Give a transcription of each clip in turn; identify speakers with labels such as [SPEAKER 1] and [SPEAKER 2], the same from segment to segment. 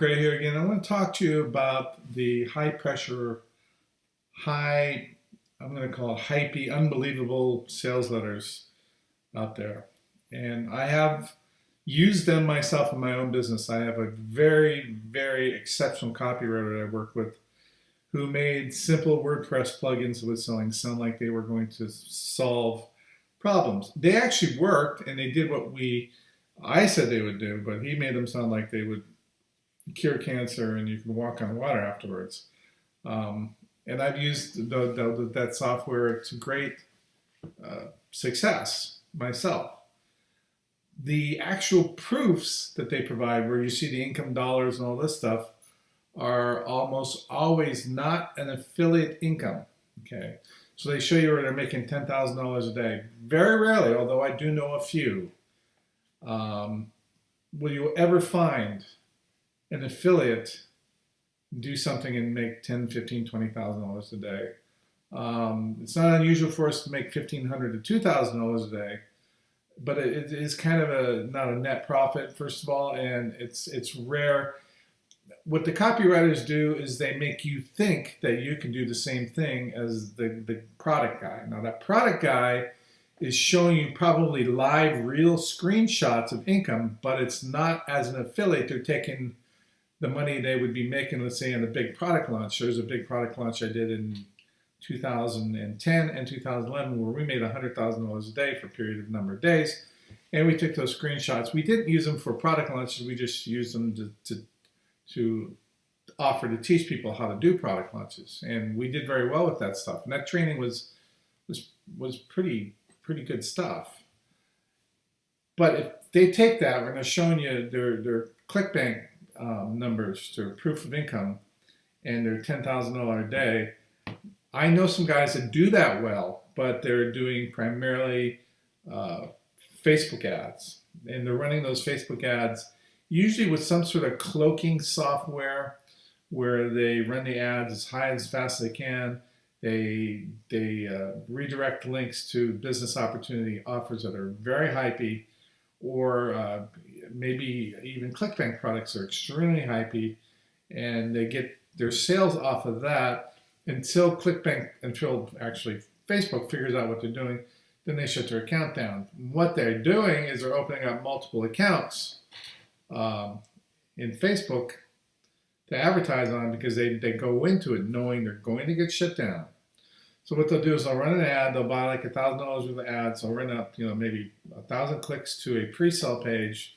[SPEAKER 1] McRae here again. I want to talk to you about the high pressure, I'm going to call it hypey, unbelievable sales letters out there. And I have used them myself in my own business. I have a very, very exceptional copywriter that I work with who made simple WordPress plugins that was selling sound like they were going to solve problems. They actually worked and they did what I said they would do, but he made them sound like they would cure cancer and you can walk on water afterwards. And I've used that software to great success myself. The actual proofs that they provide, where you see the income dollars and all this stuff, are almost always not an affiliate income. Okay, so they show you where they're making $10,000 a day. Very rarely, although I do know a few, will you ever find an affiliate do something and make $10, $15, $20,000 a day. It's not unusual for us to make $1,500 to $2,000 a day, but it is kind of not a net profit, first of all, and it's rare. What the copywriters do is they make you think that you can do the same thing as the product guy. Now that product guy is showing you probably live, real screenshots of income, but it's not as an affiliate. They're taking the money they would be making, let's say, in a big product launch. There's a big product launch I did in 2010 and 2011 where we made $100,000 a day for a period of number of days. And we took those screenshots. We didn't use them for product launches. We just used them to offer to teach people how to do product launches. And we did very well with that stuff. And that training was pretty good stuff. But if they take that, when they're showing you their ClickBank numbers to proof of income and they're $10,000 a day, I know some guys that do that well, but they're doing primarily Facebook ads. And they're running those Facebook ads usually with some sort of cloaking software where they run the ads as high as fast as they can. They redirect links to business opportunity offers that are very hypey, or maybe even ClickBank products are extremely hypey, and they get their sales off of that until actually Facebook figures out what they're doing. Then they shut their account down. What they're doing is they're opening up multiple accounts in Facebook to advertise on, because they go into it knowing they're going to get shut down. So what they'll do is they'll run an ad. They'll buy like $1,000 worth of ads. They'll run up, maybe 1,000 clicks to a pre-sale page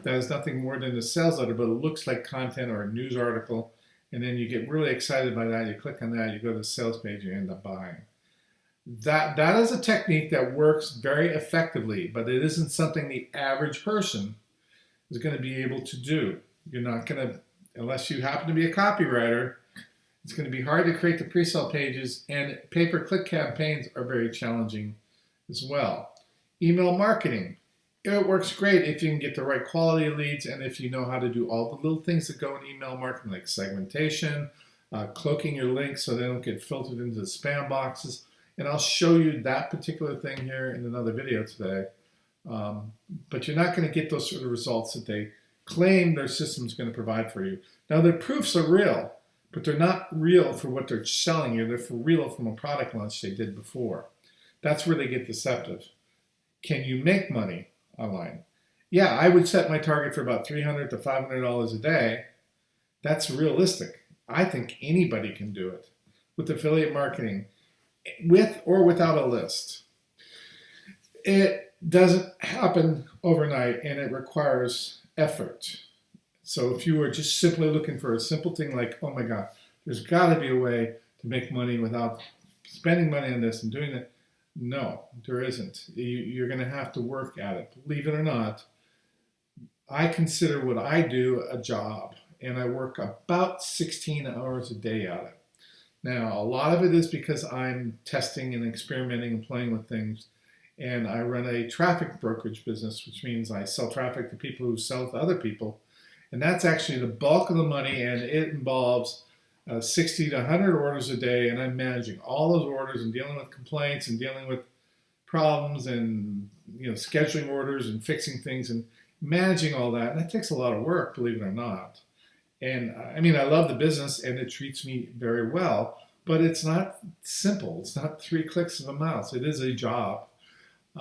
[SPEAKER 1] that is nothing more than a sales letter, but it looks like content or a news article. And then you get really excited by that. You click on that. You go to the sales page. You end up buying. That is a technique that works very effectively, but it isn't something the average person is going to be able to do. You're not going to, unless you happen to be a copywriter. It's going to be hard to create the pre-sale pages, and pay-per-click campaigns are very challenging as well. Email marketing, it works great if you can get the right quality leads and if you know how to do all the little things that go in email marketing, like segmentation, cloaking your links so they don't get filtered into the spam boxes. And I'll show you that particular thing here in another video today. But you're not going to get those sort of results that they claim their system is going to provide for you. Now, their proofs are real, but they're not real for what they're selling you. They're for real from a product launch they did before. That's where they get deceptive. Can you make money online? Yeah, I would set my target for about $300 to $500 a day. That's realistic. I think anybody can do it with affiliate marketing, with or without a list. It doesn't happen overnight, and it requires effort. So if you are just simply looking for a simple thing like, oh my God, there's got to be a way to make money without spending money on this and doing it. No, there isn't. You're going to have to work at it. Believe it or not, I consider what I do a job, and I work about 16 hours a day at it. Now, a lot of it is because I'm testing and experimenting and playing with things, and I run a traffic brokerage business, which means I sell traffic to people who sell to other people. And that's actually the bulk of the money, and it involves 60 to 100 orders a day, and I'm managing all those orders and dealing with complaints and dealing with problems and scheduling orders and fixing things and managing all that. And that takes a lot of work, believe it or not. And I mean, I love the business and it treats me very well, but it's not simple. It's not 3 clicks of a mouse. It is a job.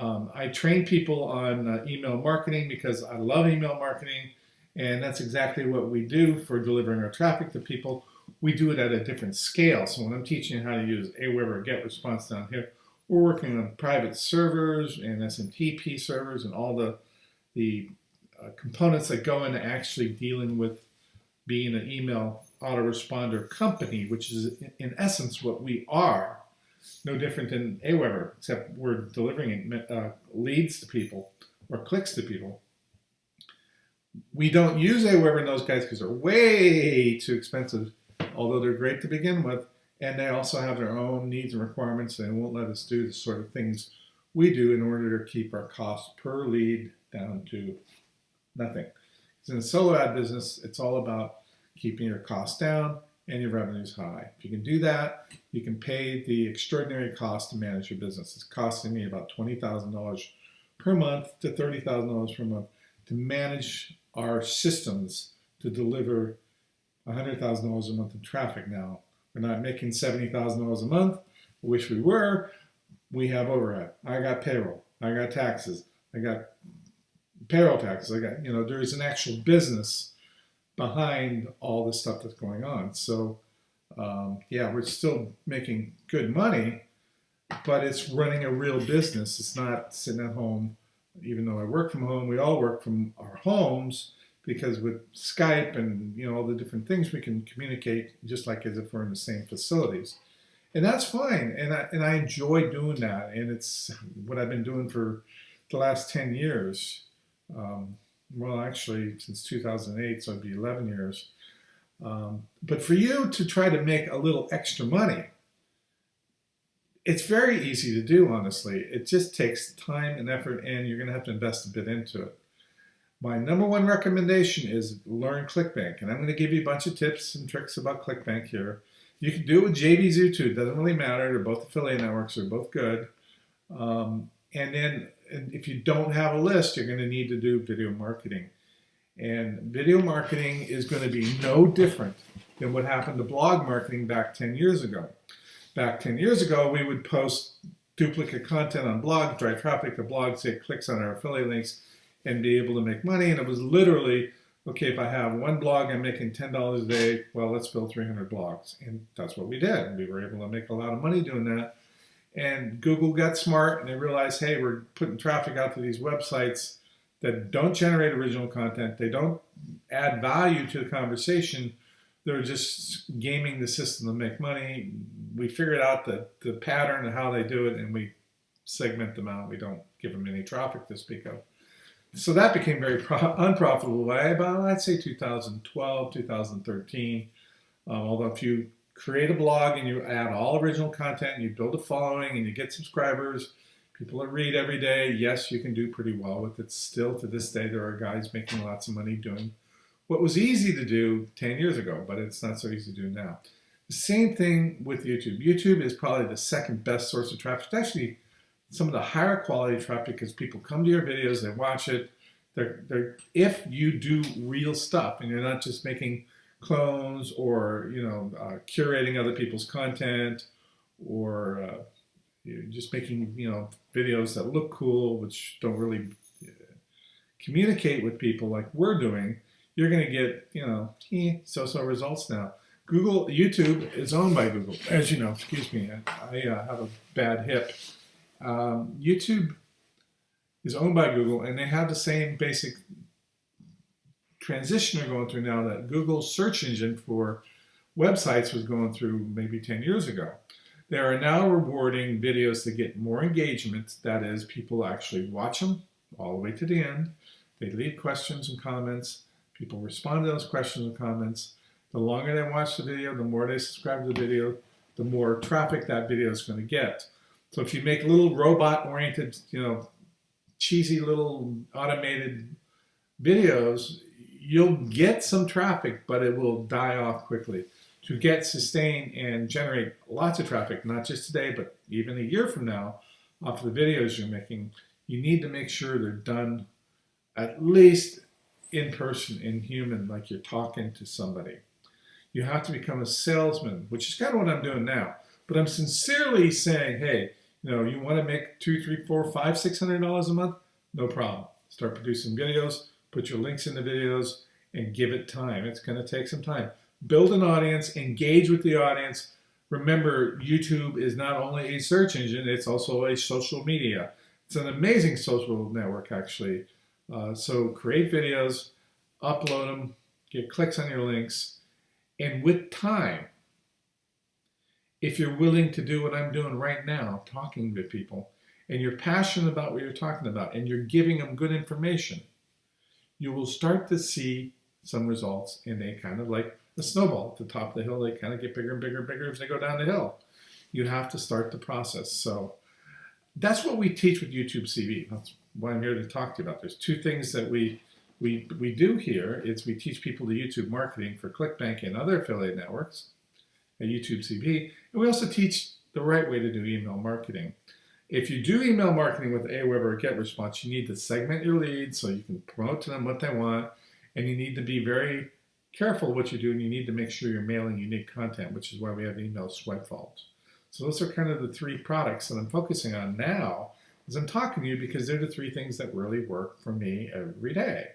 [SPEAKER 1] I train people on email marketing because I love email marketing, and that's exactly what we do for delivering our traffic to people. We do it at a different scale. So when I'm teaching you how to use Aweber GetResponse down here, we're working on private servers and SMTP servers and all the components that go into actually dealing with being an email autoresponder company, which is in essence what we are. No different than Aweber, except we're delivering leads to people or clicks to people. We don't use Aweber and those guys because they're way too expensive, although they're great to begin with, and they also have their own needs and requirements. They won't let us do the sort of things we do in order to keep our cost per lead down to nothing. Because in the solo ad business, it's all about keeping your costs down and your revenues high. If you can do that, you can pay the extraordinary cost to manage your business. It's costing me about $20,000 per month to $30,000 per month to manage our systems to deliver $100,000 a month in traffic now. We're not making $70,000 a month. I wish we were. We have overhead. I got payroll. I got taxes. I got payroll taxes. I got, there's an actual business behind all the stuff that's going on. So, yeah, we're still making good money, but it's running a real business. It's not sitting at home. Even though I work from home, we all work from our homes because with Skype and all the different things, we can communicate just like as if we're in the same facilities, and that's fine. And I enjoy doing that, and it's what I've been doing for the last 10 years. Well, actually, since 2008, so it'd be 11 years. But for you to try to make a little extra money, it's very easy to do, honestly. It just takes time and effort, and you're going to have to invest a bit into it. My number one recommendation is learn ClickBank, and I'm going to give you a bunch of tips and tricks about ClickBank here. You can do it with JVZoo too. It doesn't really matter. They're both affiliate networks. They're both good. And then if you don't have a list, you're going to need to do video marketing. And video marketing is going to be no different than what happened to blog marketing back 10 years ago. Back 10 years ago, we would post duplicate content on blogs, drive traffic to blogs, get clicks on our affiliate links, and be able to make money. And it was literally, okay, if I have one blog, I'm making $10 a day. Well, let's build 300 blogs. And that's what we did. We were able to make a lot of money doing that. And Google got smart and they realized, hey, we're putting traffic out to these websites that don't generate original content. They don't add value to the conversation. They're just gaming the system to make money. We figured out the pattern of how they do it, and we segment them out. We don't give them any traffic to speak of. So that became very unprofitable by about, I'd say, 2012, 2013. Although if you create a blog and you add all original content and you build a following and you get subscribers, people that read every day, yes, you can do pretty well with it. Still, to this day, there are guys making lots of money doing what was easy to do 10 years ago, but it's not so easy to do now. The same thing with YouTube. YouTube is probably the second best source of traffic. It's actually some of the higher quality traffic because people come to your videos, they watch it. If you do real stuff and you're not just making clones or curating other people's content or you're just making videos that look cool which don't really communicate with people like we're doing, you're going to get so-so results now. YouTube is owned by Google, as you know. Excuse me, I have a bad hip. YouTube is owned by Google, and they have the same basic transition they're going through now that Google's search engine for websites was going through maybe 10 years ago. They are now rewarding videos that get more engagement. That is, people actually watch them all the way to the end. They leave questions and comments. People respond to those questions and comments. The longer they watch the video, the more they subscribe to the video, the more traffic that video is going to get. So if you make little robot-oriented, cheesy little automated videos, you'll get some traffic, but it will die off quickly. To get, sustain, and generate lots of traffic, not just today, but even a year from now, off the videos you're making, you need to make sure they're done at least in person, in human, like you're talking to somebody. You have to become a salesman, which is kind of what I'm doing now. But I'm sincerely saying, hey, you want to make $200, $300, $400, $500, $600 a month? No problem. Start producing videos, put your links in the videos, and give it time. It's going to take some time. Build an audience, engage with the audience. Remember, YouTube is not only a search engine, it's also a social media. It's an amazing social network, actually. So create videos, upload them, get clicks on your links, and with time, if you're willing to do what I'm doing right now, talking to people, and you're passionate about what you're talking about, and you're giving them good information, you will start to see some results, and they kind of like a snowball at the top of the hill. They kind of get bigger and bigger and bigger as they go down the hill. You have to start the process. So that's what we teach with YouTube CV. That's what I'm here to talk to you about. There's two things that we do here. It's we teach people the YouTube marketing for ClickBank and other affiliate networks at YouTube CV. And we also teach the right way to do email marketing. If you do email marketing with Aweber or GetResponse, you need to segment your leads so you can promote to them what they want. And you need to be very careful what you do, and you need to make sure you're mailing unique content, which is why we have email swipe vaults. So those are kind of the three products that I'm focusing on now as I'm talking to you, because they're the three things that really work for me every day.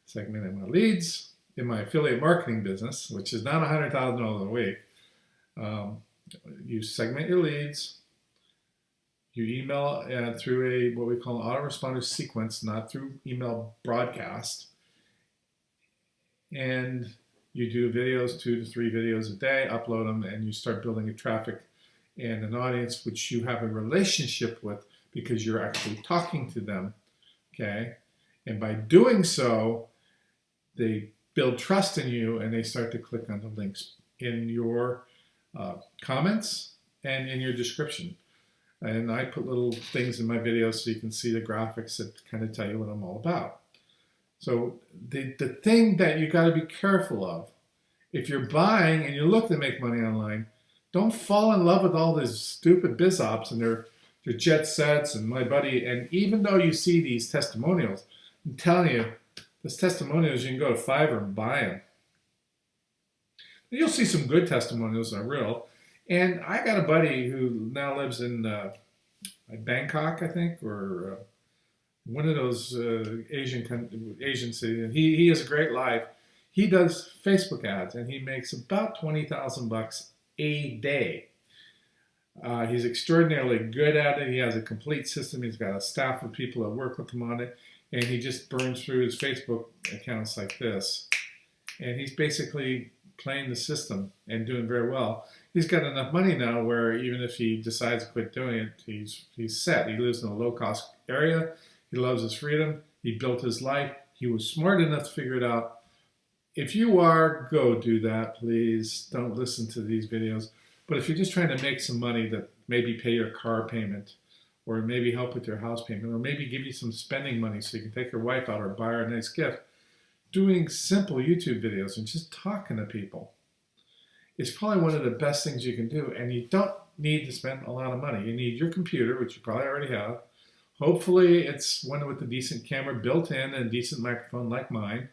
[SPEAKER 1] Segmenting my leads in my affiliate marketing business, which is not $100,000 a week. You segment your leads. You email through what we call an autoresponder sequence, not through email broadcast. And you do videos, 2 to 3 videos a day, upload them, and you start building a traffic and an audience which you have a relationship with because you're actually talking to them, okay? And by doing so, they build trust in you, and they start to click on the links in your comments and in your description. And I put little things in my videos so you can see the graphics that kind of tell you what I'm all about. So the thing that you got to be careful of, if you're buying and you're looking to make money online, don't fall in love with all these stupid biz ops and their jet sets and my buddy. And even though you see these testimonials, I'm telling you, those testimonials, you can go to Fiverr and buy them. You'll see some good testimonials that are real. And I got a buddy who now lives in Bangkok, I think, or one of those Asian cities. And he has a great life. He does Facebook ads, and he makes about $20,000 a day. He's extraordinarily good at it. He has a complete system. He's got a staff of people that work with him on it, and he just burns through his Facebook accounts like this. And he's basically playing the system and doing very well. He's got enough money now where even if he decides to quit doing it, he's set. He lives in a low-cost area. He loves his freedom. He built his life. He was smart enough to figure it out. If you are, go do that, please. Don't listen to these videos. But if you're just trying to make some money that maybe pay your car payment, or maybe help with your house payment, or maybe give you some spending money so you can take your wife out or buy her a nice gift, doing simple YouTube videos and just talking to people is probably one of the best things you can do. And you don't need to spend a lot of money. You need your computer, which you probably already have. Hopefully it's one with a decent camera built in and a decent microphone like mine.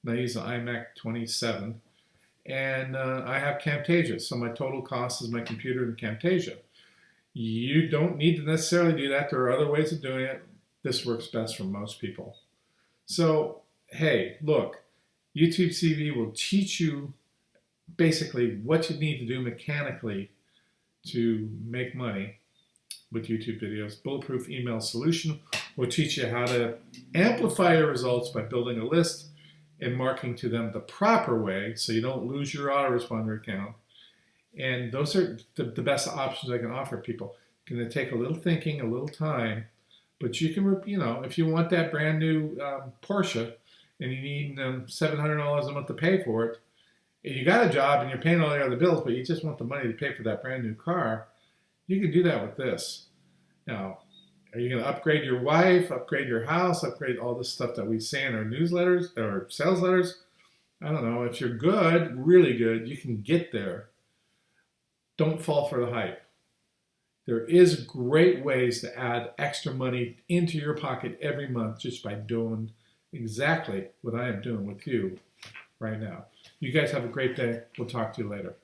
[SPEAKER 1] And I use an iMac 27. And I have Camtasia. So my total cost is my computer and Camtasia. You don't need to necessarily do that. There are other ways of doing it. This works best for most people. So, hey, look, YouTube CV will teach you basically what you need to do mechanically to make money with YouTube videos. Bulletproof Email Solution will teach you how to amplify your results by building a list and marketing to them the proper way so you don't lose your autoresponder account. And those are the best options I can offer people. It's going to take a little thinking, a little time, but you can, if you want that brand new Porsche and you need $700 a month to pay for it, and you got a job and you're paying all your other bills, but you just want the money to pay for that brand new car, you can do that with this. Now, are you going to upgrade your wife, upgrade your house, upgrade all this stuff that we say in our newsletters or sales letters? I don't know. If you're good, really good, you can get there. Don't fall for the hype. There is great ways to add extra money into your pocket every month just by doing exactly what I am doing with you right now. You guys have a great day. We'll talk to you later.